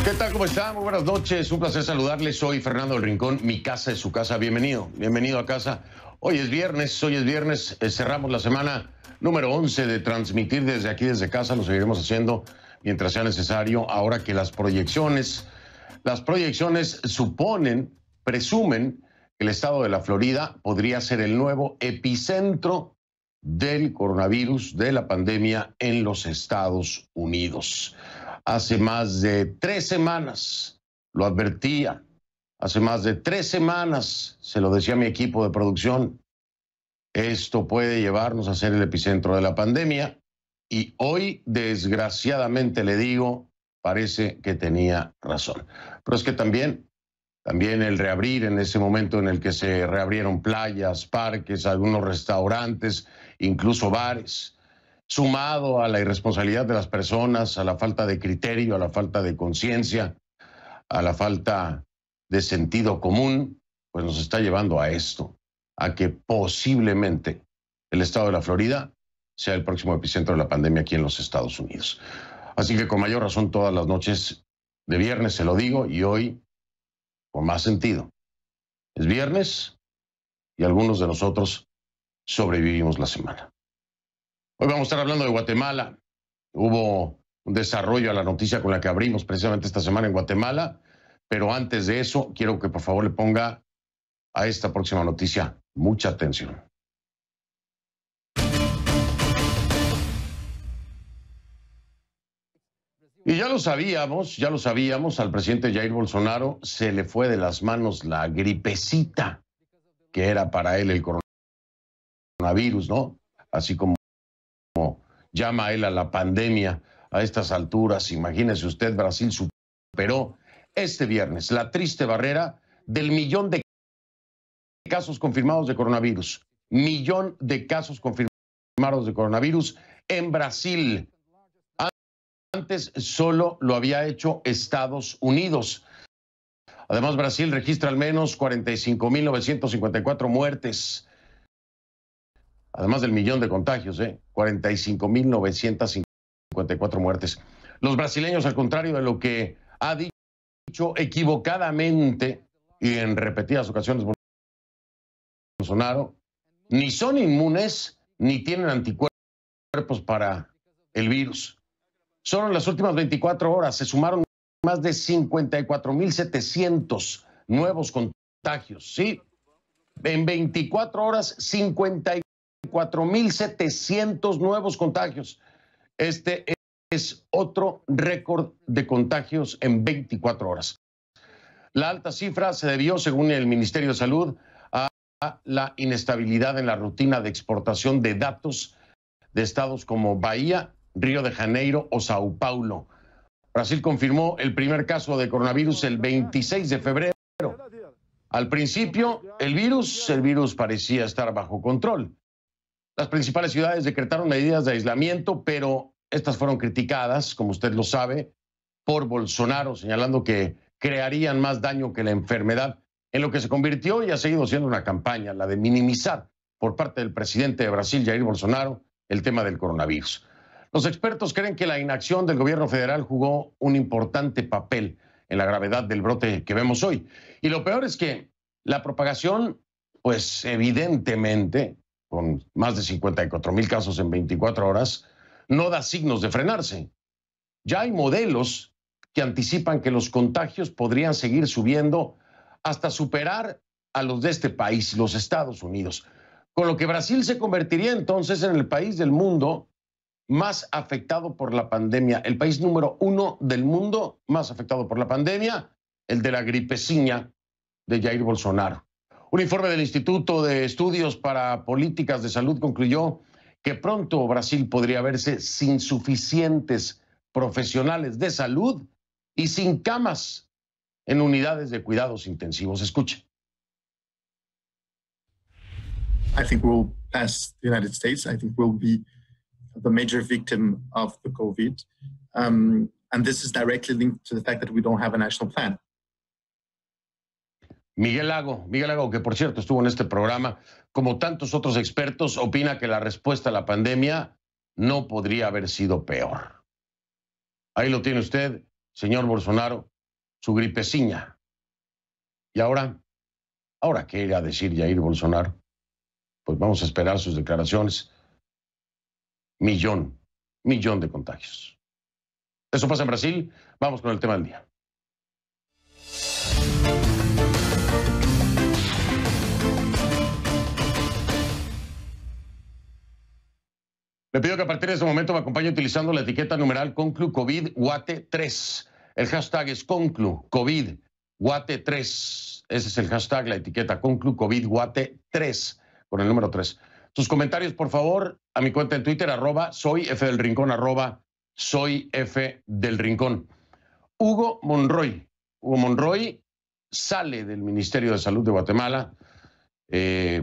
¿Qué tal? ¿Cómo están? Muy buenas noches. Un placer saludarles. Soy Fernando del Rincón. Mi casa es su casa. Bienvenido. Bienvenido a casa. Hoy es viernes. Cerramos la semana número 11 de transmitir desde aquí, desde casa. Lo seguiremos haciendo mientras sea necesario. Ahora que las proyecciones presumen que el estado de la Florida podría ser el nuevo epicentro del coronavirus, de la pandemia en los Estados Unidos. Hace más de 3 semanas lo advertía, hace más de 3 semanas se lo decía a mi equipo de producción, esto puede llevarnos a ser el epicentro de la pandemia y hoy, desgraciadamente le digo, parece que tenía razón. Pero es que también el reabrir en ese momento en el que se reabrieron playas, parques, algunos restaurantes, incluso bares, sumado a la irresponsabilidad de las personas, a la falta de criterio, a la falta de conciencia, a la falta de sentido común, pues nos está llevando a esto, a que posiblemente el estado de la Florida sea el próximo epicentro de la pandemia aquí en los Estados Unidos. Así que con mayor razón todas las noches de viernes se lo digo y hoy con más sentido. Es viernes y algunos de nosotros sobrevivimos la semana. Hoy vamos a estar hablando de Guatemala. Hubo un desarrollo a la noticia con la que abrimos precisamente esta semana en Guatemala, pero antes de eso quiero que por favor le ponga a esta próxima noticia mucha atención. Y ya lo sabíamos, al presidente Jair Bolsonaro se le fue de las manos la gripecita que era para él el coronavirus, ¿no? Así como llama él a la pandemia a estas alturas. Imagínese usted, Brasil superó este viernes la triste barrera del 1.000.000 de casos confirmados de coronavirus. 1.000.000 de casos confirmados de coronavirus en Brasil. Antes solo lo había hecho Estados Unidos. Además, Brasil registra al menos 45.954 muertes. Además del 1.000.000 de contagios, 45.954 muertes. Los brasileños, al contrario de lo que ha dicho equivocadamente y en repetidas ocasiones Bolsonaro, ni son inmunes ni tienen anticuerpos para el virus. Solo en las últimas 24 horas se sumaron más de 54.700 nuevos contagios, ¿sí? En 24 horas, 54.700 nuevos contagios. Este es otro récord de contagios en 24 horas. La alta cifra se debió, según el Ministerio de Salud, a la inestabilidad en la rutina de exportación de datos de estados como Bahía, Río de Janeiro o Sao Paulo. Brasil confirmó el primer caso de coronavirus el 26 de febrero. Al principio, el virus parecía estar bajo control. Las principales ciudades decretaron medidas de aislamiento, pero estas fueron criticadas, como usted lo sabe, por Bolsonaro, señalando que crearían más daño que la enfermedad, en lo que se convirtió y ha seguido siendo una campaña, la de minimizar por parte del presidente de Brasil, Jair Bolsonaro, el tema del coronavirus. Los expertos creen que la inacción del gobierno federal jugó un importante papel en la gravedad del brote que vemos hoy. Y lo peor es que la propagación, pues evidentemente, con más de 54.000 casos en 24 horas, no da signos de frenarse. Ya hay modelos que anticipan que los contagios podrían seguir subiendo hasta superar a los de este país, los Estados Unidos, con lo que Brasil se convertiría entonces en el país del mundo más afectado por la pandemia, el país número 1 del mundo más afectado por la pandemia, el de la gripeciña de Jair Bolsonaro. Un informe del Instituto de Estudios para Políticas de Salud concluyó que pronto Brasil podría verse sin suficientes profesionales de salud y sin camas en unidades de cuidados intensivos. Escuche. I think we'll pass the United States. I think we'll be the major victim of the COVID. And this is directly linked to the fact that we don't have a national plan. Miguel Lago, que por cierto estuvo en este programa, como tantos otros expertos, opina que la respuesta a la pandemia no podría haber sido peor. Ahí lo tiene usted, señor Bolsonaro. su gripeciña. Y ahora ¿qué irá a decir Jair Bolsonaro? Pues vamos a esperar sus declaraciones. Millón de contagios. Eso pasa en Brasil. Vamos con el tema del día. Le pido que a partir de este momento me acompañe utilizando la etiqueta numeral ConcluCovid-Guate3. El hashtag es ConcluCovid-Guate3. Ese es el hashtag, la etiqueta ConcluCovid-Guate3, con el número 3. Sus comentarios, por favor, a mi cuenta en Twitter, @soyfdelrincón, @soyfdelrincón. Hugo Monroy sale del Ministerio de Salud de Guatemala.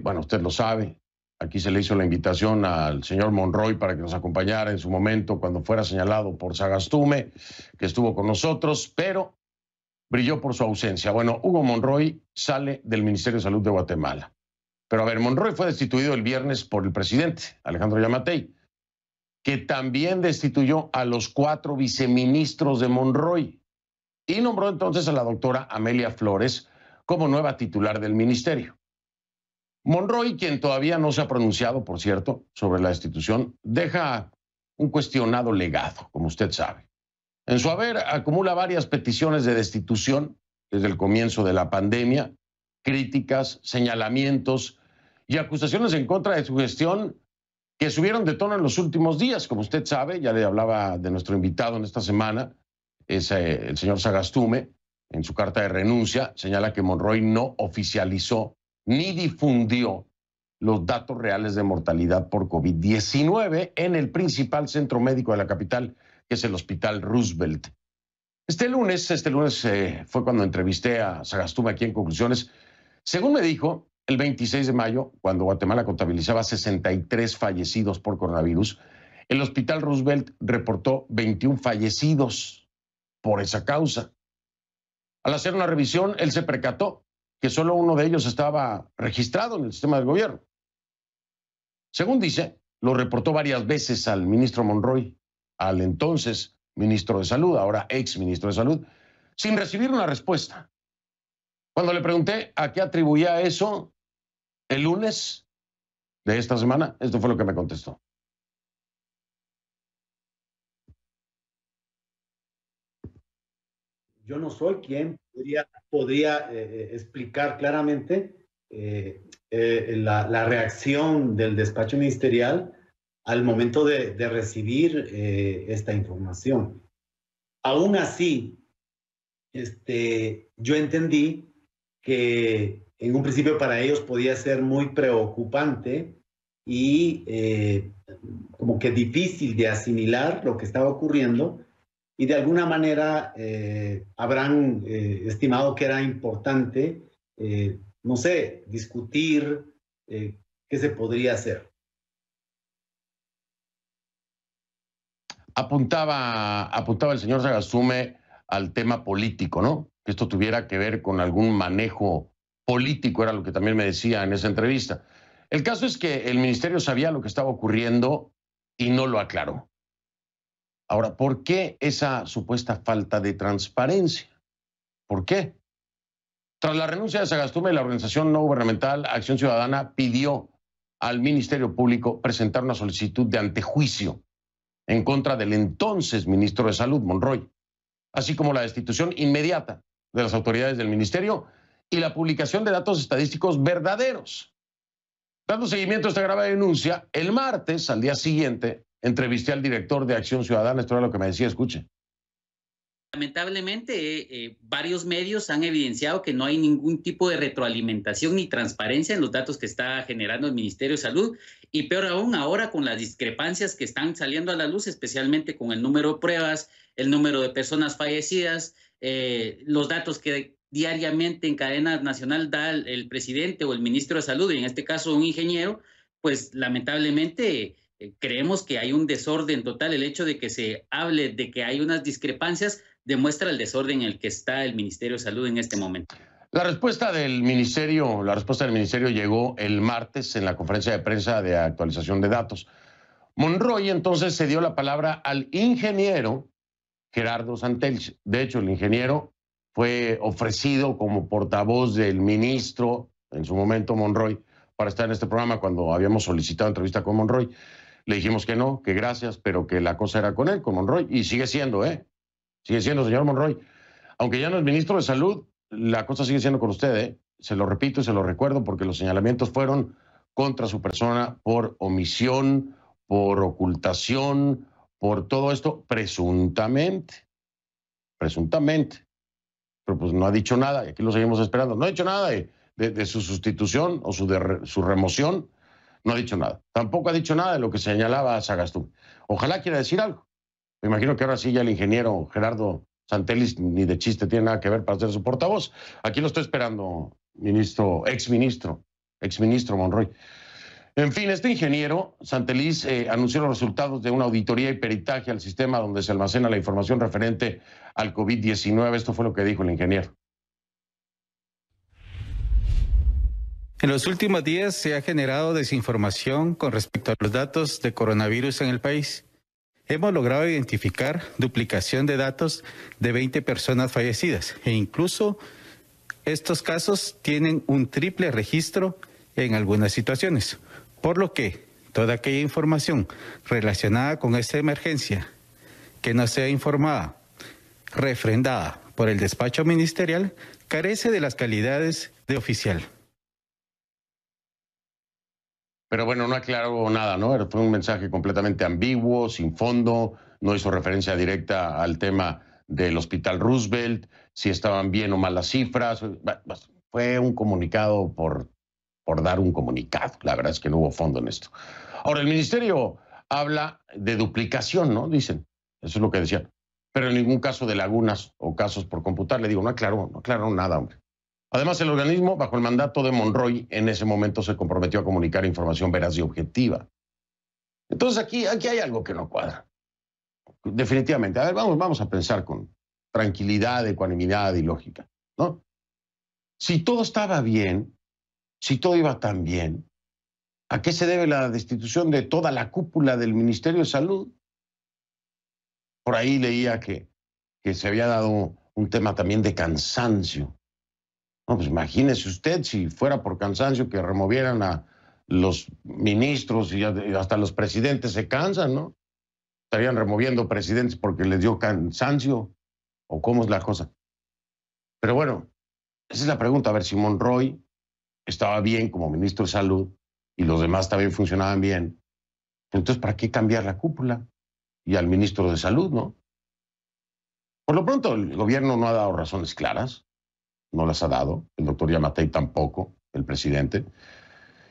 Bueno, usted lo sabe. Aquí se le hizo la invitación al señor Monroy para que nos acompañara en su momento cuando fuera señalado por Sagastume, que estuvo con nosotros, pero brilló por su ausencia. Bueno, Hugo Monroy sale del Ministerio de Salud de Guatemala. Pero a ver, Monroy fue destituido el viernes por el presidente, Alejandro Yamatei, que también destituyó a los 4 viceministros de Monroy y nombró entonces a la doctora Amelia Flores como nueva titular del ministerio. Monroy, quien todavía no se ha pronunciado, por cierto, sobre la destitución, deja un cuestionado legado, como usted sabe. En su haber acumula varias peticiones de destitución desde el comienzo de la pandemia, críticas, señalamientos y acusaciones en contra de su gestión que subieron de tono en los últimos días. Como usted sabe, ya le hablaba de nuestro invitado en esta semana, es el señor Sagastume. En su carta de renuncia señala que Monroy no oficializó ni difundió los datos reales de mortalidad por COVID-19 en el principal centro médico de la capital, que es el Hospital Roosevelt. Este lunes fue cuando entrevisté a Sagastume aquí en Conclusiones. Según me dijo, el 26 de mayo, cuando Guatemala contabilizaba 63 fallecidos por coronavirus, el Hospital Roosevelt reportó 21 fallecidos por esa causa. Al hacer una revisión, él se percató que solo uno de ellos estaba registrado en el sistema del gobierno. Según dice, lo reportó varias veces al ministro Monroy, al entonces ministro de Salud, ahora ex ministro de Salud, sin recibir una respuesta. Cuando le pregunté a qué atribuía eso el lunes de esta semana, esto fue lo que me contestó. Yo no soy quien podría explicar claramente la reacción del despacho ministerial al momento de recibir esta información. Aún así, yo entendí que en un principio para ellos podía ser muy preocupante y como que difícil de asimilar lo que estaba ocurriendo, y de alguna manera habrán estimado que era importante, no sé, discutir qué se podría hacer. Apuntaba el señor Sagastume al tema político, ¿no? Que esto tuviera que ver con algún manejo político, era lo que también me decía en esa entrevista. El caso es que el ministerio sabía lo que estaba ocurriendo y no lo aclaró. Ahora, ¿por qué esa supuesta falta de transparencia? ¿Por qué? Tras la renuncia de Sagastume, la organización no gubernamental Acción Ciudadana pidió al Ministerio Público presentar una solicitud de antejuicio en contra del entonces ministro de Salud, Monroy, así como la destitución inmediata de las autoridades del ministerio y la publicación de datos estadísticos verdaderos. Dando seguimiento a esta grave denuncia, el martes, al día siguiente, entrevisté al director de Acción Ciudadana. Esto era lo que me decía, escuche. Lamentablemente, varios medios han evidenciado que no hay ningún tipo de retroalimentación ni transparencia en los datos que está generando el Ministerio de Salud, y peor aún ahora con las discrepancias que están saliendo a la luz, especialmente con el número de pruebas, el número de personas fallecidas, los datos que diariamente en cadena nacional da el presidente o el ministro de Salud, y en este caso un ingeniero. Pues lamentablemente creemos que hay un desorden total. El hecho de que se hable de que hay unas discrepancias demuestra el desorden en el que está el Ministerio de Salud en este momento. La respuesta del ministerio llegó el martes en la conferencia de prensa de actualización de datos. Monroy entonces se dio la palabra al ingeniero Gerardo Santells. De hecho, el ingeniero fue ofrecido como portavoz del ministro, en su momento Monroy, para estar en este programa cuando habíamos solicitado entrevista con Monroy. Le dijimos que no, que gracias, pero que la cosa era con él, con Monroy, y sigue siendo, sigue siendo, señor Monroy. Aunque ya no es ministro de Salud, la cosa sigue siendo con usted, Se lo repito y se lo recuerdo porque los señalamientos fueron contra su persona por omisión, por ocultación, por todo esto, presuntamente. Pero pues no ha dicho nada y aquí lo seguimos esperando. No ha dicho nada de su sustitución o su remoción. No ha dicho nada. Tampoco ha dicho nada de lo que señalaba Sagastún. Ojalá quiera decir algo. Me imagino que ahora sí ya el ingeniero Gerardo Santellis ni de chiste tiene nada que ver para ser su portavoz. Aquí lo estoy esperando, exministro Monroy. En fin, este ingeniero Santellis anunció los resultados de una auditoría y peritaje al sistema donde se almacena la información referente al COVID-19. Esto fue lo que dijo el ingeniero. En los últimos días se ha generado desinformación con respecto a los datos de coronavirus en el país. Hemos logrado identificar duplicación de datos de 20 personas fallecidas e incluso estos casos tienen un triple registro en algunas situaciones, por lo que toda aquella información relacionada con esta emergencia que no sea informada, refrendada por el despacho ministerial, carece de las calidades de oficial. Pero bueno, no aclaró nada, ¿no? Fue un mensaje completamente ambiguo, sin fondo, no hizo referencia directa al tema del Hospital Roosevelt, si estaban bien o mal las cifras. Fue un comunicado por dar un comunicado. La verdad es que no hubo fondo en esto. Ahora, el ministerio habla de duplicación, ¿no? Dicen, eso es lo que decían. Pero en ningún caso de lagunas o casos por computar. Le digo, no aclararon nada, hombre. Además, el organismo, bajo el mandato de Monroy, en ese momento se comprometió a comunicar información veraz y objetiva. Entonces, aquí hay algo que no cuadra. Definitivamente. A ver, vamos a pensar con tranquilidad, ecuanimidad y lógica, ¿no? Si todo estaba bien, si todo iba tan bien, ¿a qué se debe la destitución de toda la cúpula del Ministerio de Salud? Por ahí leía que se había dado un tema también de cansancio. No, pues imagínese usted si fuera por cansancio que removieran a los ministros y hasta los presidentes se cansan, ¿no? Estarían removiendo presidentes porque les dio cansancio, o cómo es la cosa. Pero bueno, esa es la pregunta, a ver si Monroy estaba bien como ministro de Salud y los demás también funcionaban bien. Entonces, ¿para qué cambiar la cúpula y al ministro de Salud, no? Por lo pronto, el gobierno no ha dado razones claras. No las ha dado, el doctor Yamatei tampoco, el presidente.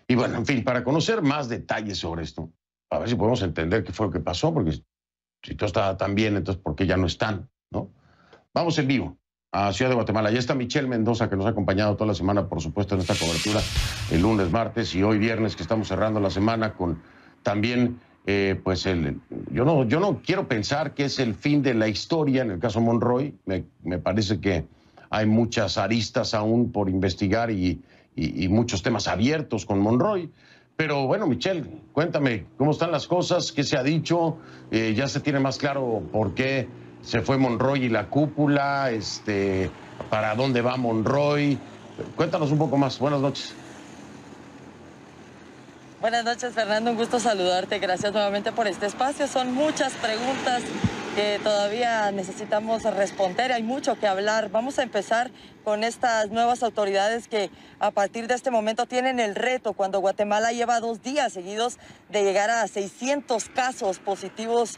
Y bueno, en fin, para conocer más detalles sobre esto, a ver si podemos entender qué fue lo que pasó, porque si todo estaba tan bien, entonces ¿por qué ya no están, no? Vamos en vivo a Ciudad de Guatemala. Ya está Michelle Mendoza, que nos ha acompañado toda la semana, por supuesto, en esta cobertura, el lunes, martes y hoy viernes, que estamos cerrando la semana con también, pues, yo no quiero pensar que es el fin de la historia en el caso Monroy. Me parece que hay muchas aristas aún por investigar y muchos temas abiertos con Monroy. Pero bueno, Michelle, cuéntame, ¿cómo están las cosas? ¿Qué se ha dicho? ¿Ya se tiene más claro por qué se fue Monroy y la cúpula? ¿Para dónde va Monroy? Cuéntanos un poco más. Buenas noches. Buenas noches, Fernando. Un gusto saludarte. Gracias nuevamente por este espacio. Son muchas preguntas que todavía necesitamos responder. Hay mucho que hablar. Vamos a empezar con estas nuevas autoridades que a partir de este momento tienen el reto, cuando Guatemala lleva 2 días seguidos de llegar a 600 casos positivos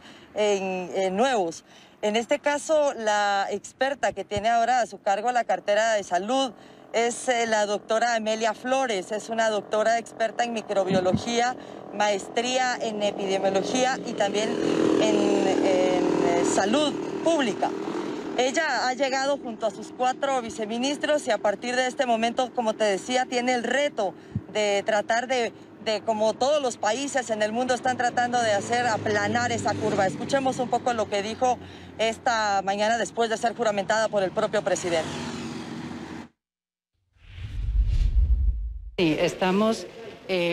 nuevos. En este caso, la experta que tiene ahora a su cargo la cartera de salud es la doctora Amelia Flores. Es una doctora experta en microbiología, maestría en epidemiología y también en salud pública. Ella ha llegado junto a sus 4 viceministros y a partir de este momento, como te decía, tiene el reto de tratar de como todos los países en el mundo están tratando de hacer, aplanar esa curva. Escuchemos un poco lo que dijo esta mañana después de ser juramentada por el propio presidente. Sí, estamos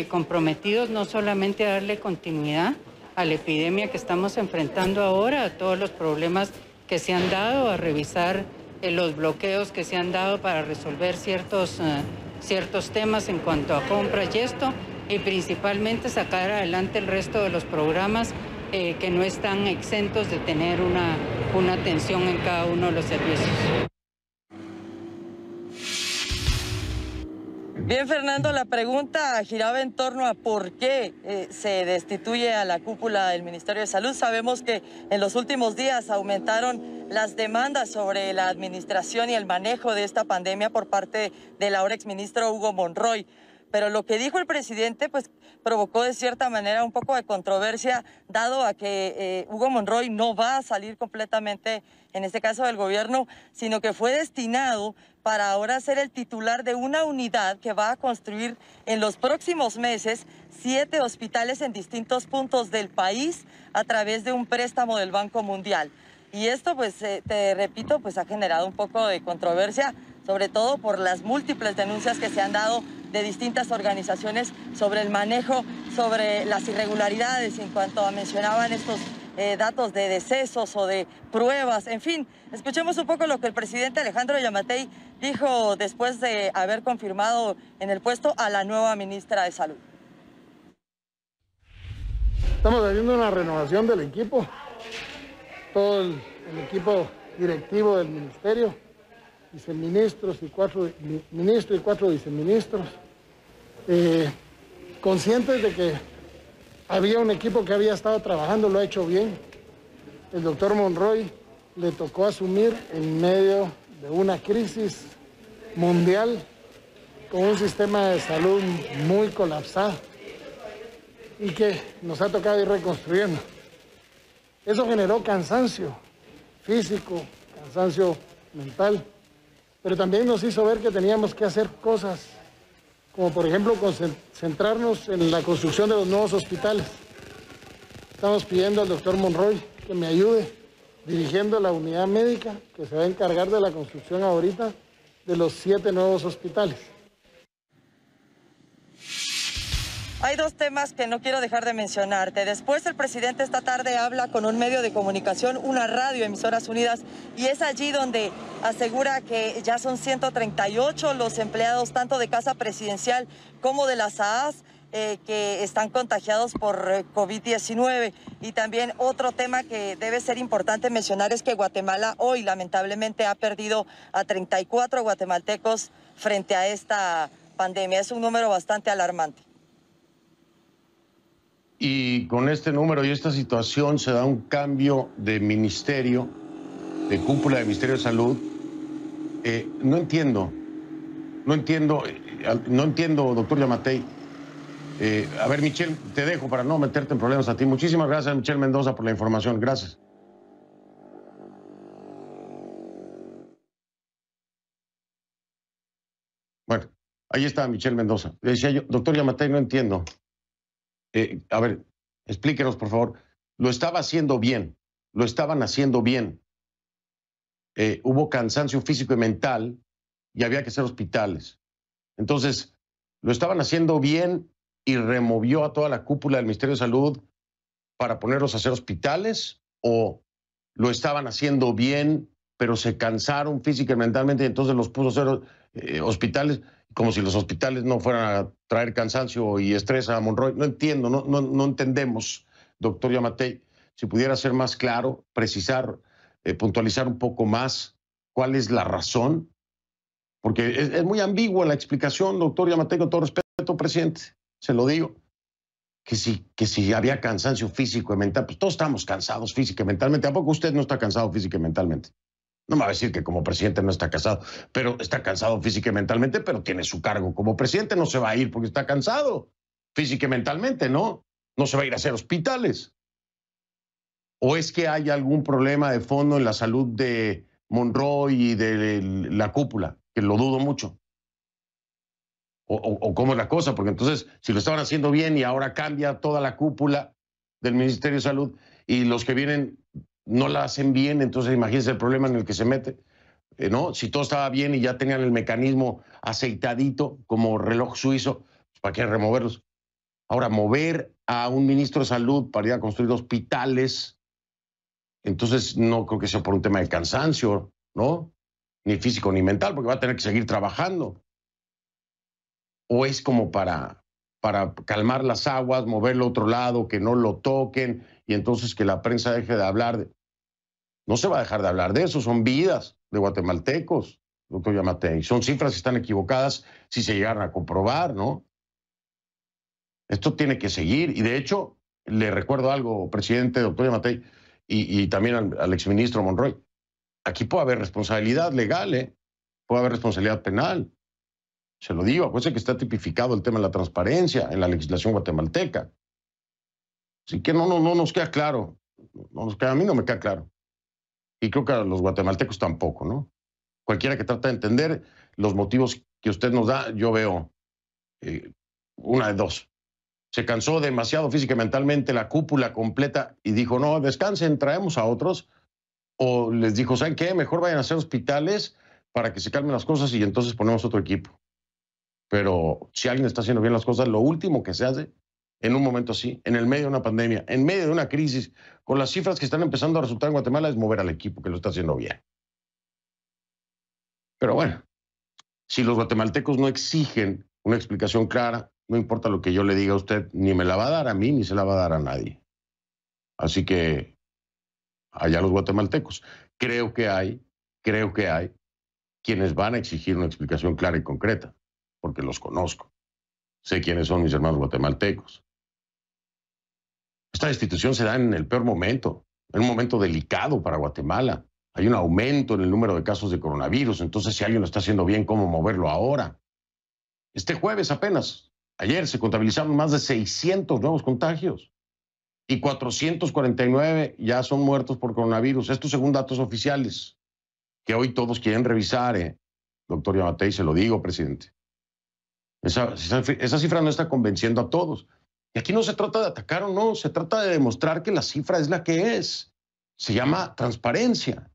comprometidos no solamente a darle continuidad a la epidemia que estamos enfrentando ahora, a todos los problemas que se han dado, a revisar los bloqueos que se han dado para resolver ciertos temas en cuanto a compras y esto, y principalmente sacar adelante el resto de los programas que no están exentos de tener una atención en cada uno de los servicios. Bien, Fernando, la pregunta giraba en torno a por qué se destituye a la cúpula del Ministerio de Salud. Sabemos que en los últimos días aumentaron las demandas sobre la administración y el manejo de esta pandemia por parte del ahora exministro Hugo Monroy. Pero lo que dijo el presidente pues provocó de cierta manera un poco de controversia, dado a que Hugo Monroy no va a salir completamente, en este caso del gobierno, sino que fue destinado para ahora ser el titular de una unidad que va a construir en los próximos meses 7 hospitales en distintos puntos del país a través de un préstamo del Banco Mundial. Y esto, pues, te repito, pues ha generado un poco de controversia, sobre todo por las múltiples denuncias que se han dado de distintas organizaciones sobre el manejo, sobre las irregularidades en cuanto a mencionaban estos datos de decesos o de pruebas, en fin. Escuchemos un poco lo que el presidente Alejandro Giammattei dijo después de haber confirmado en el puesto a la nueva ministra de Salud. Estamos haciendo una renovación del equipo, todo el equipo directivo del ministerio, viceministros y 4 ministros y 4 viceministros, conscientes de que había un equipo que había estado trabajando, lo ha hecho bien. El doctor Monroy le tocó asumir en medio de una crisis mundial con un sistema de salud muy colapsado y que nos ha tocado ir reconstruyendo. Eso generó cansancio físico, cansancio mental, pero también nos hizo ver que teníamos que hacer cosas, como por ejemplo concentrarnos en la construcción de los nuevos hospitales. Estamos pidiendo al doctor Monroy que me ayude dirigiendo la unidad médica que se va a encargar de la construcción ahorita de los 7 nuevos hospitales. Hay 2 temas que no quiero dejar de mencionarte. Después el presidente esta tarde habla con un medio de comunicación, una radio, Emisoras Unidas, y es allí donde asegura que ya son 138 los empleados tanto de Casa Presidencial como de las AAS que están contagiados por COVID-19. Y también otro tema que debe ser importante mencionar es que Guatemala hoy lamentablemente ha perdido a 34 guatemaltecos frente a esta pandemia. Es un número bastante alarmante. Y con este número y esta situación se da un cambio de ministerio, de cúpula del Ministerio de Salud. No entiendo, doctor Giammattei. A ver, Michelle, te dejo para no meterte en problemas a ti. Muchísimas gracias, Michelle Mendoza, por la información. Gracias. Bueno, ahí está Michelle Mendoza. Le decía yo, doctor Giammattei, no entiendo. A ver, explíquenos, por favor. Lo estaban haciendo bien. Hubo cansancio físico y mental y había que hacer hospitales. Entonces, lo estaban haciendo bien y removió a toda la cúpula del Ministerio de Salud para ponerlos a hacer hospitales, o lo estaban haciendo bien, pero se cansaron física y mentalmente y entonces los puso a hacer hospitales, como si los hospitales no fueran a traer cansancio y estrés a Monroy. No entiendo, no entendemos, doctor Giammattei. Si pudiera ser más claro, precisar, puntualizar un poco más cuál es la razón, porque es muy ambigua la explicación, doctor Giammattei, con todo respeto, presidente, se lo digo, que si había cansancio físico y mental, pues todos estamos cansados física y mentalmente. ¿Tampoco usted no está cansado física y mentalmente? No me va a decir que como presidente no está cansado, pero está cansado física y mentalmente, pero tiene su cargo como presidente, no se va a ir porque está cansado física y mentalmente, ¿no? No se va a ir a hacer hospitales. ¿O es que hay algún problema de fondo en la salud de Monroy y de la cúpula? Que lo dudo mucho. ¿O cómo es la cosa? Porque entonces, si lo estaban haciendo bien y ahora cambia toda la cúpula del Ministerio de Salud y los que vienen no la hacen bien, entonces imagínense el problema en el que se mete, ¿no? Si todo estaba bien y ya tenían el mecanismo aceitadito como reloj suizo, pues ¿para qué removerlos? Ahora, mover a un ministro de Salud para ir a construir hospitales, entonces no creo que sea por un tema de cansancio, ¿no? ni físico ni mental, porque va a tener que seguir trabajando. O es como para calmar las aguas, moverlo a otro lado, que no lo toquen, y entonces que la prensa deje de hablar. No se va a dejar de hablar de eso, son vidas de guatemaltecos, doctor Yamatei. Son cifras que están equivocadas si se llegaran a comprobar, ¿no? Esto tiene que seguir, y de hecho, le recuerdo algo, presidente, doctor Yamatei, y también al exministro Monroy. Aquí puede haber responsabilidad legal, puede haber responsabilidad penal. Se lo digo, acuérdense que está tipificado el tema de la transparencia en la legislación guatemalteca. Así que no nos queda claro. A mí no me queda claro. Y creo que a los guatemaltecos tampoco, ¿no? Cualquiera que trate de entender los motivos que usted nos da, yo veo una de dos. Se cansó demasiado física y mentalmente la cúpula completa y dijo, no, descansen, traemos a otros. O les dijo, ¿saben qué? Mejor vayan a hacer hospitales para que se calmen las cosas y entonces ponemos otro equipo. Pero si alguien está haciendo bien las cosas, lo último que se hace en un momento así, en el medio de una pandemia, en medio de una crisis, con las cifras que están empezando a resultar en Guatemala, es mover al equipo que lo está haciendo bien. Pero bueno, si los guatemaltecos no exigen una explicación clara, no importa lo que yo le diga a usted, ni me la va a dar a mí, ni se la va a dar a nadie. Así que, allá los guatemaltecos. Creo que hay quienes van a exigir una explicación clara y concreta, porque los conozco. Sé quiénes son mis hermanos guatemaltecos. Esta destitución se da en el peor momento, en un momento delicado para Guatemala. Hay un aumento en el número de casos de coronavirus, entonces si alguien lo está haciendo bien, ¿cómo moverlo ahora? Este jueves apenas, ayer se contabilizaron más de 600 nuevos contagios y 449 ya son muertos por coronavirus. Estos según datos oficiales, que hoy todos quieren revisar, doctor Yamatei, se lo digo, presidente. Esa cifra no está convenciendo a todos. Y aquí no se trata de atacar o no, se trata de demostrar que la cifra es la que es. Se llama transparencia.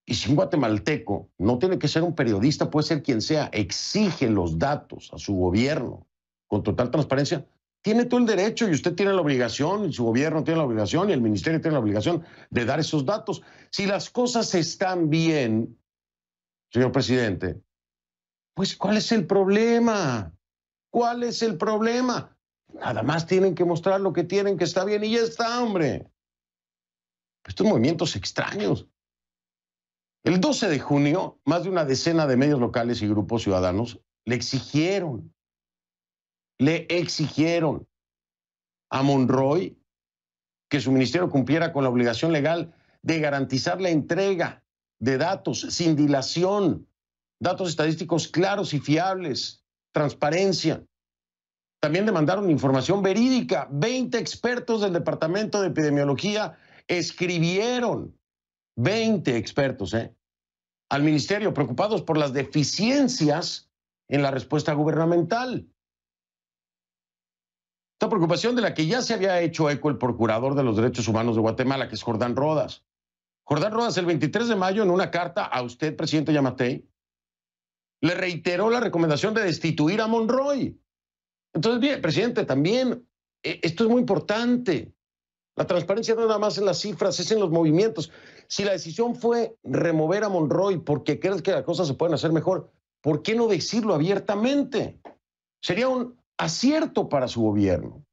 Y si un guatemalteco, no tiene que ser un periodista, puede ser quien sea, exige los datos a su gobierno con total transparencia, tiene todo el derecho y usted tiene la obligación, y su gobierno tiene la obligación, y el ministerio tiene la obligación de dar esos datos. Si las cosas están bien, señor presidente, pues ¿cuál es el problema? ¿Cuál es el problema? Nada más tienen que mostrar lo que tienen, que está bien, y ya está, hombre. Estos movimientos extraños. El 12 de junio, más de una decena de medios locales y grupos ciudadanos le exigieron a Monroy que su ministerio cumpliera con la obligación legal de garantizar la entrega de datos sin dilación, datos estadísticos claros y fiables, transparencia. También demandaron información verídica. 20 expertos del Departamento de Epidemiología escribieron, 20 expertos, al ministerio, preocupados por las deficiencias en la respuesta gubernamental. Esta preocupación de la que ya se había hecho eco el Procurador de los Derechos Humanos de Guatemala, que es Jordán Rodas. Jordán Rodas, el 23 de mayo, en una carta a usted, presidente Yamatei, le reiteró la recomendación de destituir a Monroy. Entonces, bien, presidente, también, esto es muy importante. La transparencia no es nada más en las cifras, es en los movimientos. Si la decisión fue remover a Monroy porque crees que las cosas se pueden hacer mejor, ¿por qué no decirlo abiertamente? Sería un acierto para su gobierno.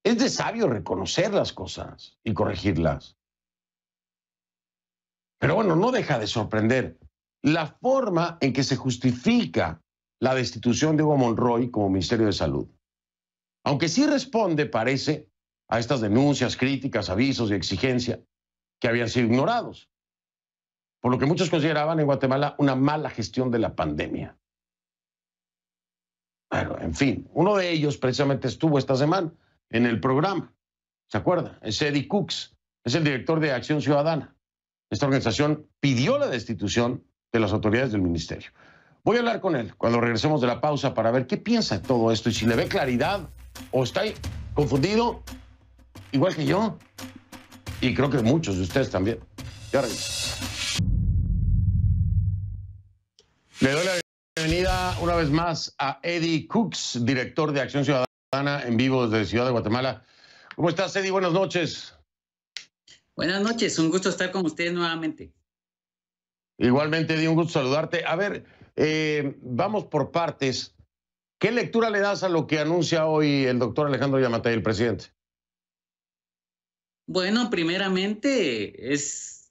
Es de sabio reconocer las cosas y corregirlas. Pero bueno, no deja de sorprender la forma en que se justifica la destitución de Hugo Monroy como Ministerio de Salud. Aunque sí responde, parece, a estas denuncias, críticas, avisos y exigencia que habían sido ignorados, por lo que muchos consideraban en Guatemala una mala gestión de la pandemia. Bueno, en fin, uno de ellos precisamente estuvo esta semana en el programa, ¿se acuerda? Es Eddie Cooks, es el director de Acción Ciudadana. Esta organización pidió la destitución de las autoridades del ministerio. Voy a hablar con él cuando regresemos de la pausa para ver qué piensa de todo esto y si le ve claridad o está confundido, igual que yo, y creo que muchos de ustedes también. Ya regreso. Le doy la bienvenida una vez más a Eddie Cooks, director de Acción Ciudadana, en vivo desde Ciudad de Guatemala. ¿Cómo estás, Eddie? Buenas noches. Buenas noches, un gusto estar con ustedes nuevamente. Igualmente, Eddie, un gusto saludarte. A ver, vamos por partes. ¿Qué lectura le das a lo que anuncia hoy el doctor Alejandro Giammattei, el presidente? Bueno, primeramente es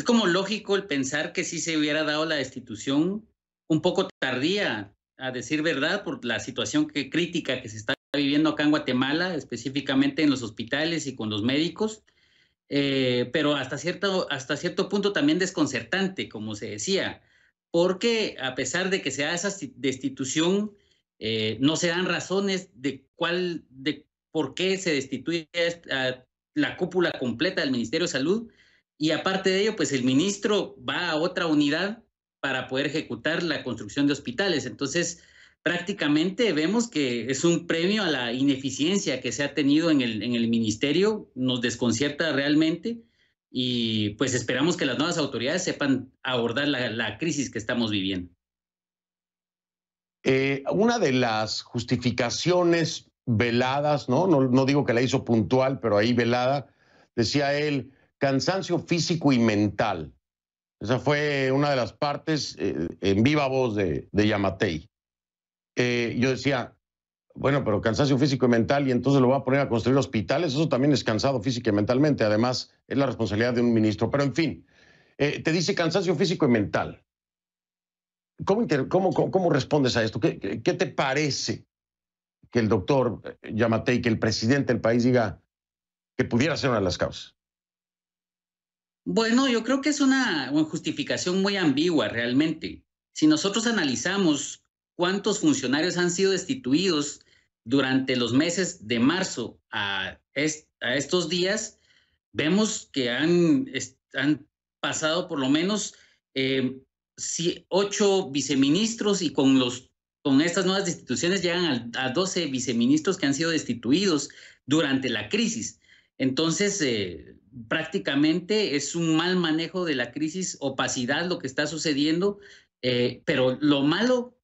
como lógico el pensar que sí se hubiera dado la destitución un poco tardía, a decir verdad, por la situación crítica que se está viviendo acá en Guatemala, específicamente en los hospitales y con los médicos, pero hasta cierto punto también desconcertante, como se decía, porque a pesar de que se da esa destitución, no se dan razones de por qué se destituye la cúpula completa del Ministerio de Salud, y aparte de ello, pues el ministro va a otra unidad para poder ejecutar la construcción de hospitales. Entonces, prácticamente vemos que es un premio a la ineficiencia que se ha tenido en el ministerio, nos desconcierta realmente, y pues esperamos que las nuevas autoridades sepan abordar la crisis que estamos viviendo. Una de las justificaciones veladas, no digo que la hizo puntual, pero ahí velada, decía él, cansancio físico y mental. Esa fue una de las partes en viva voz de Giammattei. Yo decía, bueno, pero cansancio físico y mental, y entonces lo va a poner a construir hospitales, eso también es cansado física y mentalmente, además es la responsabilidad de un ministro. Pero en fin, te dice cansancio físico y mental. ¿Cómo respondes a esto? ¿Qué te parece que el doctor Giammattei, que el presidente del país diga que pudiera ser una de las causas? Bueno, yo creo que es una justificación muy ambigua realmente. Si nosotros analizamos cuántos funcionarios han sido destituidos durante los meses de marzo a estos días, vemos que han pasado por lo menos 8 viceministros, y con estas nuevas destituciones llegan a 12 viceministros que han sido destituidos durante la crisis. Entonces, prácticamente es un mal manejo de la crisis, opacidad lo que está sucediendo, pero lo malo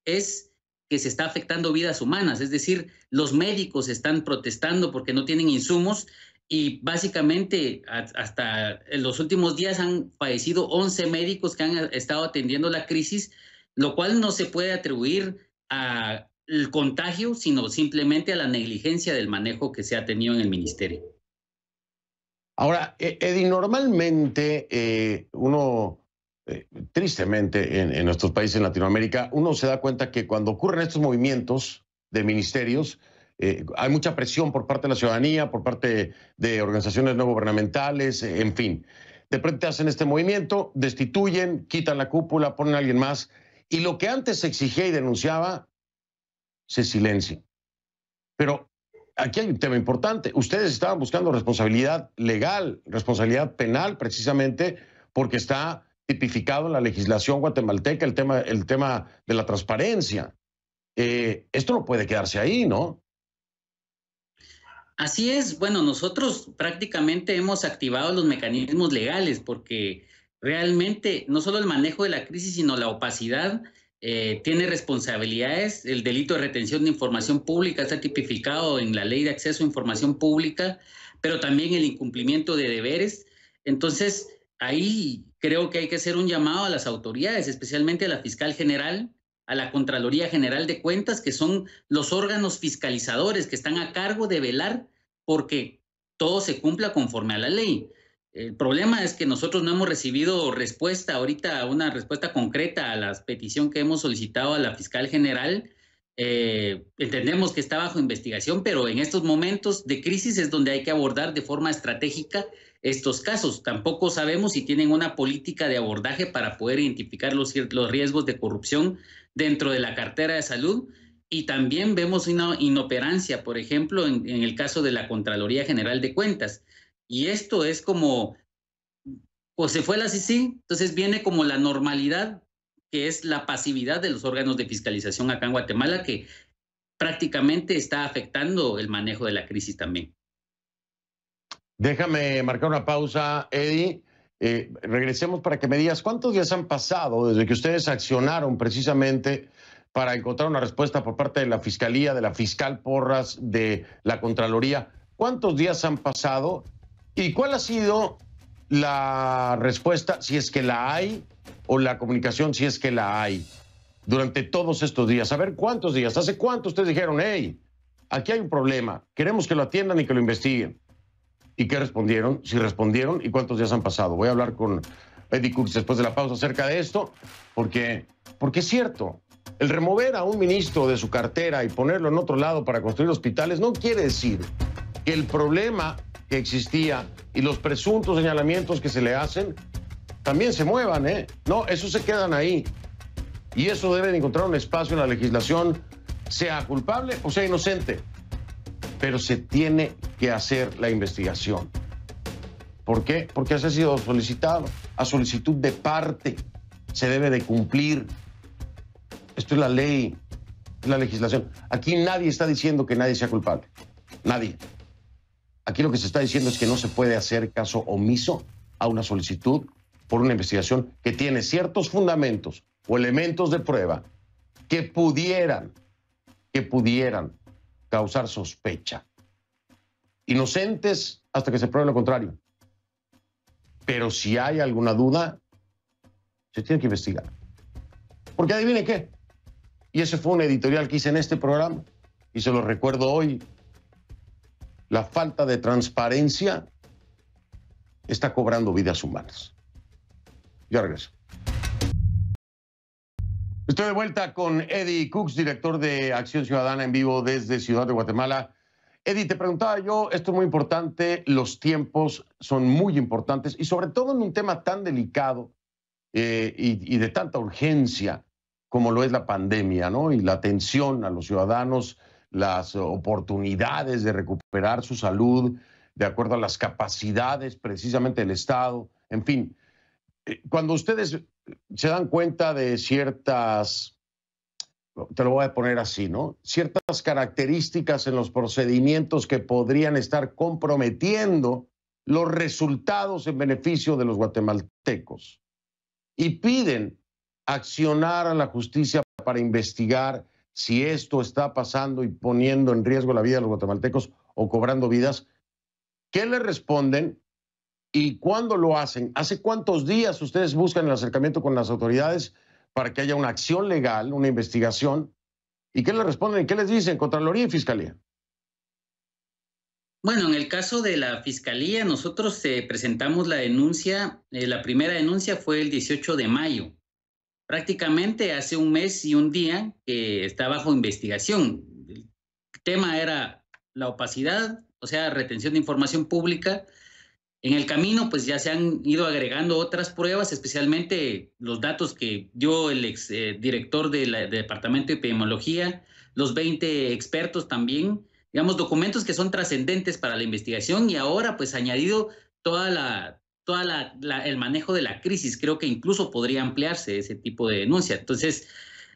es que se está afectando vidas humanas, es decir, los médicos están protestando porque no tienen insumos, y básicamente hasta en los últimos días han fallecido 11 médicos que han estado atendiendo la crisis, lo cual no se puede atribuir al contagio, sino simplemente a la negligencia del manejo que se ha tenido en el ministerio. Ahora, Eddie, normalmente tristemente en nuestros países en Latinoamérica, uno se da cuenta que cuando ocurren estos movimientos de ministerios, hay mucha presión por parte de la ciudadanía, por parte de organizaciones no gubernamentales, en fin. De pronto hacen este movimiento, destituyen, quitan la cúpula, ponen a alguien más, y lo que antes se exigía y denunciaba, se silencia. Pero aquí hay un tema importante. Ustedes estaban buscando responsabilidad legal, responsabilidad penal, precisamente porque está tipificado en la legislación guatemalteca el tema de la transparencia. Esto no puede quedarse ahí, ¿no? Así es. Bueno, nosotros prácticamente hemos activado los mecanismos legales, porque realmente no solo el manejo de la crisis, sino la opacidad tiene responsabilidades. El delito de retención de información pública está tipificado en la Ley de Acceso a Información Pública, pero también el incumplimiento de deberes. Entonces, ahí creo que hay que hacer un llamado a las autoridades, especialmente a la Fiscal General, a la Contraloría General de Cuentas, que son los órganos fiscalizadores que están a cargo de velar porque todo se cumpla conforme a la ley. El problema es que nosotros no hemos recibido respuesta ahorita, una respuesta concreta a la petición que hemos solicitado a la Fiscal General. Entendemos que está bajo investigación, pero en estos momentos de crisis es donde hay que abordar de forma estratégica estos casos. Tampoco sabemos si tienen una política de abordaje para poder identificar los riesgos de corrupción dentro de la cartera de salud, y también vemos una inoperancia, por ejemplo, en el caso de la Contraloría General de Cuentas. Y esto es como, pues se fue la CICIG, entonces viene como la normalidad, que es la pasividad de los órganos de fiscalización acá en Guatemala, que prácticamente está afectando el manejo de la crisis también. Déjame marcar una pausa, Eddie. Regresemos para que me digas cuántos días han pasado desde que ustedes accionaron precisamente para encontrar una respuesta por parte de la Fiscalía, de la Fiscal Porras, de la Contraloría. ¿Cuántos días han pasado y cuál ha sido la respuesta, si es que la hay, o la comunicación, si es que la hay, durante todos estos días? A ver, ¿cuántos días? ¿Hace cuánto ustedes dijeron, hey, aquí hay un problema, queremos que lo atiendan y que lo investiguen? ¿Y qué respondieron? Si respondieron, ¿y cuántos días han pasado? Voy a hablar con Eddie Cooks después de la pausa acerca de esto, porque es cierto, el remover a un ministro de su cartera y ponerlo en otro lado para construir hospitales no quiere decir que el problema que existía y los presuntos señalamientos que se le hacen también se muevan, ¿eh? No, esos se quedan ahí. Y eso debe de encontrar un espacio en la legislación, sea culpable o sea inocente. Pero se tiene que hacer la investigación. ¿Por qué? Porque así ha sido solicitado. A solicitud de parte se debe de cumplir. Esto es la ley, es la legislación. Aquí nadie está diciendo que nadie sea culpable. Nadie. Aquí lo que se está diciendo es que no se puede hacer caso omiso a una solicitud por una investigación que tiene ciertos fundamentos o elementos de prueba que pudieran causar sospecha. Inocentes hasta que se pruebe lo contrario. Pero si hay alguna duda, se tiene que investigar. Porque adivine qué. Y ese fue un editorial que hice en este programa y se lo recuerdo hoy. La falta de transparencia está cobrando vidas humanas. Ya regreso. Estoy de vuelta con Eddie Cooks, director de Acción Ciudadana en vivo desde Ciudad de Guatemala. Eddie, te preguntaba yo, esto es muy importante, los tiempos son muy importantes y sobre todo en un tema tan delicado y de tanta urgencia como lo es la pandemia, ¿no? Y la atención a los ciudadanos, las oportunidades de recuperar su salud de acuerdo a las capacidades precisamente del Estado, en fin. Cuando ustedes se dan cuenta de ciertas, te lo voy a poner así, ¿no? Ciertas características en los procedimientos que podrían estar comprometiendo los resultados en beneficio de los guatemaltecos y piden accionar a la justicia para investigar si esto está pasando y poniendo en riesgo la vida de los guatemaltecos o cobrando vidas, ¿qué le responden y cuándo lo hacen? ¿Hace cuántos días ustedes buscan el acercamiento con las autoridades para que haya una acción legal, una investigación? ¿Y qué le responden? ¿Qué les dicen Contraloría y Fiscalía? Bueno, en el caso de la Fiscalía, nosotros presentamos la denuncia, la primera denuncia fue el 18 de mayo. Prácticamente hace un mes y un día que está bajo investigación. El tema era la opacidad, o sea, retención de información pública. En el camino, pues ya se han ido agregando otras pruebas, especialmente los datos que dio el exdirector del Departamento de Epidemiología, los 20 expertos también, digamos, documentos que son trascendentes para la investigación y ahora pues añadido el manejo de la crisis. Creo que incluso podría ampliarse ese tipo de denuncia. Entonces,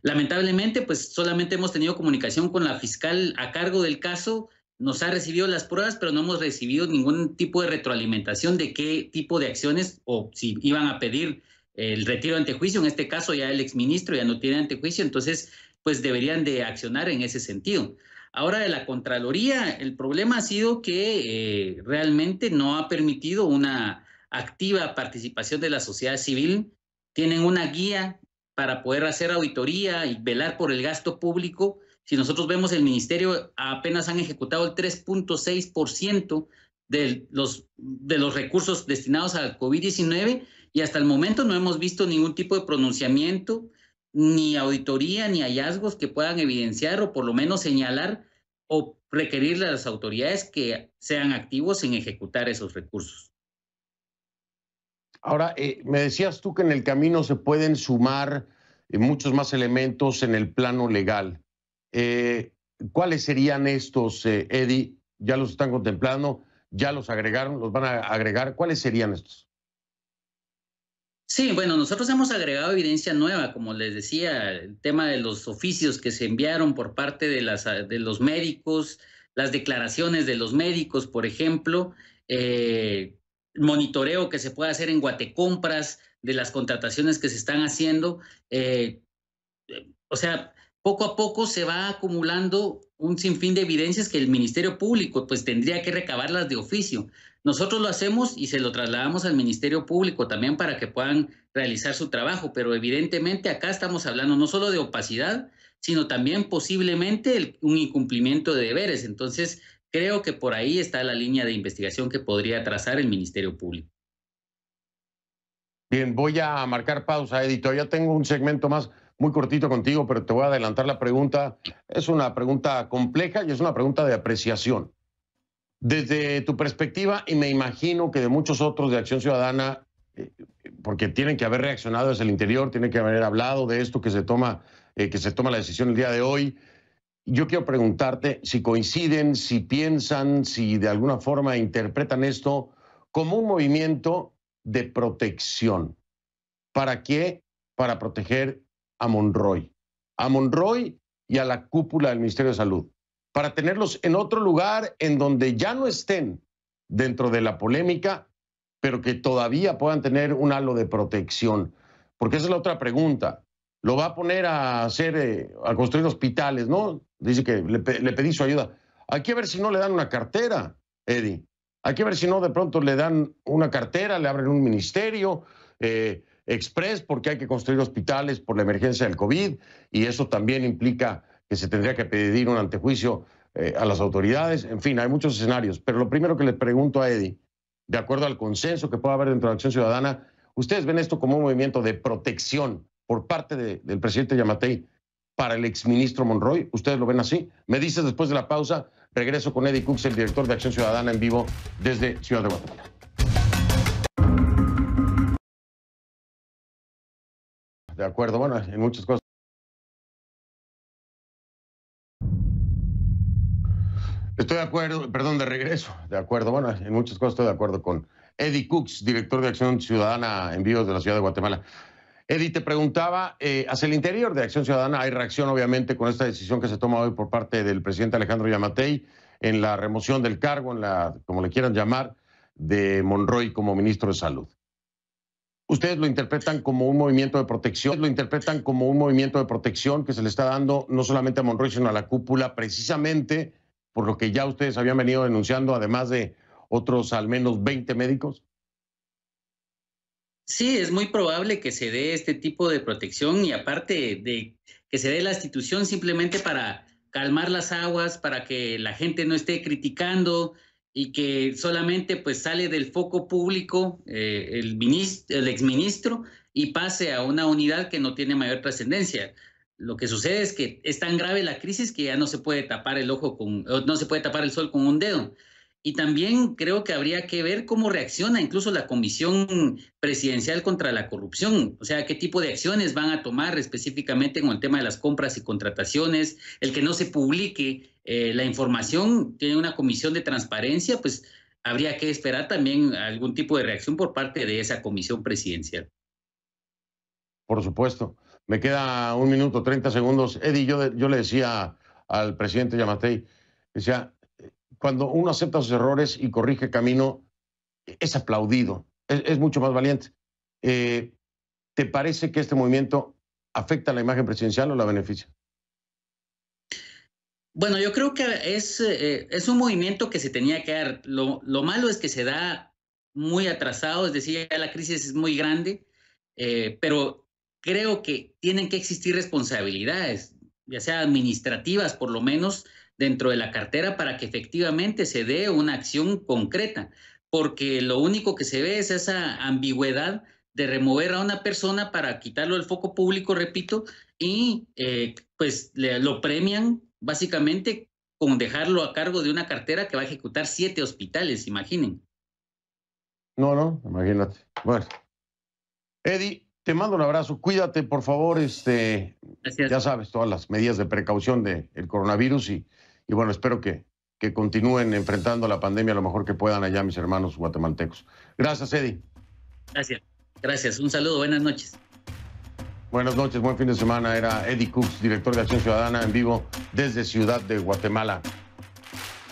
lamentablemente, pues solamente hemos tenido comunicación con la fiscal a cargo del caso. Nos ha recibido las pruebas, pero no hemos recibido ningún tipo de retroalimentación de qué tipo de acciones o si iban a pedir el retiro de antejuicio. En este caso ya el exministro ya no tiene antejuicio, entonces pues deberían de accionar en ese sentido. Ahora de la Contraloría, el problema ha sido que realmente no ha permitido una activa participación de la sociedad civil. Tienen una guía para poder hacer auditoría y velar por el gasto público. Si nosotros vemos el ministerio, apenas han ejecutado el 3.6% de los recursos destinados al COVID-19 y hasta el momento no hemos visto ningún tipo de pronunciamiento, ni auditoría, ni hallazgos que puedan evidenciar o por lo menos señalar o requerirle a las autoridades que sean activos en ejecutar esos recursos. Ahora, me decías tú que en el camino se pueden sumar muchos más elementos en el plano legal. ¿Cuáles serían estos, Eddie? ¿Ya los están contemplando? ¿Ya los agregaron? ¿Los van a agregar? ¿Cuáles serían estos? Sí, bueno, nosotros hemos agregado evidencia nueva, como les decía, el tema de los oficios que se enviaron por parte de los médicos, las declaraciones de los médicos, por ejemplo, monitoreo que se puede hacer en Guatecompras de las contrataciones que se están haciendo. O sea, poco a poco se va acumulando un sinfín de evidencias que el Ministerio Público pues tendría que recabarlas de oficio. Nosotros lo hacemos y se lo trasladamos al Ministerio Público también para que puedan realizar su trabajo, pero evidentemente acá estamos hablando no solo de opacidad, sino también posiblemente un incumplimiento de deberes. Entonces, creo que por ahí está la línea de investigación que podría trazar el Ministerio Público. Bien, voy a marcar pausa, Eddie. Todavía tengo un segmento más muy cortito contigo, pero te voy a adelantar la pregunta. Es una pregunta compleja y es una pregunta de apreciación. Desde tu perspectiva, y me imagino que de muchos otros de Acción Ciudadana, porque tienen que haber reaccionado desde el interior, tienen que haber hablado de esto que se toma la decisión el día de hoy. Yo quiero preguntarte si coinciden, si piensan, si de alguna forma interpretan esto como un movimiento de protección. ¿Para qué? Para proteger a Monroy y a la cúpula del Ministerio de Salud, para tenerlos en otro lugar en donde ya no estén dentro de la polémica, pero que todavía puedan tener un halo de protección. Porque esa es la otra pregunta. Lo va a poner a hacer, a construir hospitales, ¿no? Dice que le pedí su ayuda. Hay que ver si no le dan una cartera, Eddie. Hay que ver si no de pronto le dan una cartera, le abren un ministerio express, porque hay que construir hospitales por la emergencia del COVID, y eso también implica que se tendría que pedir un antejuicio a las autoridades. En fin, hay muchos escenarios. Pero lo primero que le pregunto a Eddie, de acuerdo al consenso que pueda haber dentro de Acción Ciudadana, ¿ustedes ven esto como un movimiento de protección por parte del presidente Yamatei para el exministro Monroy? ¿Ustedes lo ven así? Me dices después de la pausa. Regreso con Eddie Cooks, el director de Acción Ciudadana, en vivo desde Ciudad de Guatemala. De acuerdo, bueno, en muchas cosas. Estoy de acuerdo, perdón, de regreso. De acuerdo, bueno, en muchas cosas estoy de acuerdo con Eddie Cooks, director de Acción Ciudadana en vivo de la Ciudad de Guatemala. Eddie, te preguntaba, hacia el interior de Acción Ciudadana hay reacción, obviamente, con esta decisión que se toma hoy por parte del presidente Alejandro Yamatei en la remoción del cargo, en la, como le quieran llamar, de Monroy como ministro de Salud. ¿Ustedes lo interpretan como un movimiento de protección? ¿Lo interpretan como un movimiento de protección que se le está dando no solamente a Monroy, sino a la cúpula, precisamente por lo que ya ustedes habían venido denunciando, además de otros al menos 20 médicos? Sí, es muy probable que se dé este tipo de protección, y aparte de que se dé la institución simplemente para calmar las aguas, para que la gente no esté criticando y que solamente pues sale del foco público el exministro y pase a una unidad que no tiene mayor trascendencia. Lo que sucede es que es tan grave la crisis que ya no se puede tapar el sol con un dedo. Y también creo que habría que ver cómo reacciona incluso la Comisión Presidencial contra la Corrupción. O sea, qué tipo de acciones van a tomar específicamente con el tema de las compras y contrataciones, el que no se publique la información. Tiene una comisión de transparencia, pues habría que esperar también algún tipo de reacción por parte de esa comisión presidencial. Por supuesto. Me queda 1 minuto, 30 segundos. Eddie, yo le decía al presidente Yamatei, decía, cuando uno acepta sus errores y corrige camino, es aplaudido, es mucho más valiente. ¿Te parece que este movimiento afecta a la imagen presidencial o la beneficia? Bueno, yo creo que es un movimiento que se tenía que dar. Lo malo es que se da muy atrasado, es decir, ya la crisis es muy grande, pero creo que tienen que existir responsabilidades, ya sea administrativas por lo menos, dentro de la cartera, para que efectivamente se dé una acción concreta, porque lo único que se ve es esa ambigüedad de remover a una persona para quitarlo del foco público, repito, y pues lo premian básicamente con dejarlo a cargo de una cartera que va a ejecutar 7 hospitales, imaginen. No, imagínate. Bueno, Eddie, te mando un abrazo, cuídate, por favor, ya sabes, todas las medidas de precaución del coronavirus y bueno, espero que continúen enfrentando la pandemia lo mejor que puedan allá mis hermanos guatemaltecos. Gracias, Eddie. Gracias. Un saludo, buenas noches. Buenas noches, buen fin de semana. Era Eddie Cooks, director de Acción Ciudadana, en vivo desde Ciudad de Guatemala.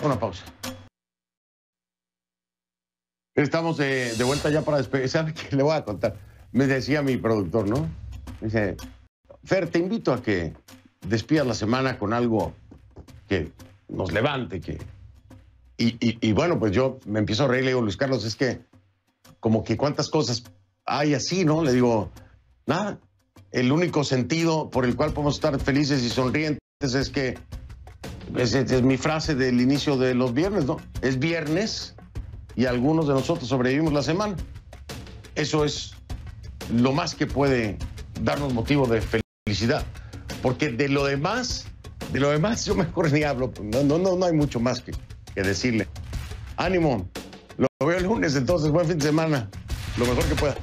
Una pausa. Estamos de vuelta ya para despedir. ¿Sabe qué le voy a contar? Me decía mi productor, ¿no? Me dice, Fer, te invito a que despidas la semana con algo que nos levante, que Y bueno, pues yo me empiezo a reír, le digo, Luis Carlos, es que como que cuántas cosas hay así, ¿no? Le digo, nada, el único sentido por el cual podemos estar felices y sonrientes es que, es mi frase del inicio de los viernes, ¿no? Es viernes y algunos de nosotros sobrevivimos la semana. Eso es lo más que puede darnos motivo de felicidad, porque de lo demás yo mejor ni hablo, no hay mucho más que decirle. Ánimo, lo veo el lunes, entonces buen fin de semana, lo mejor que pueda.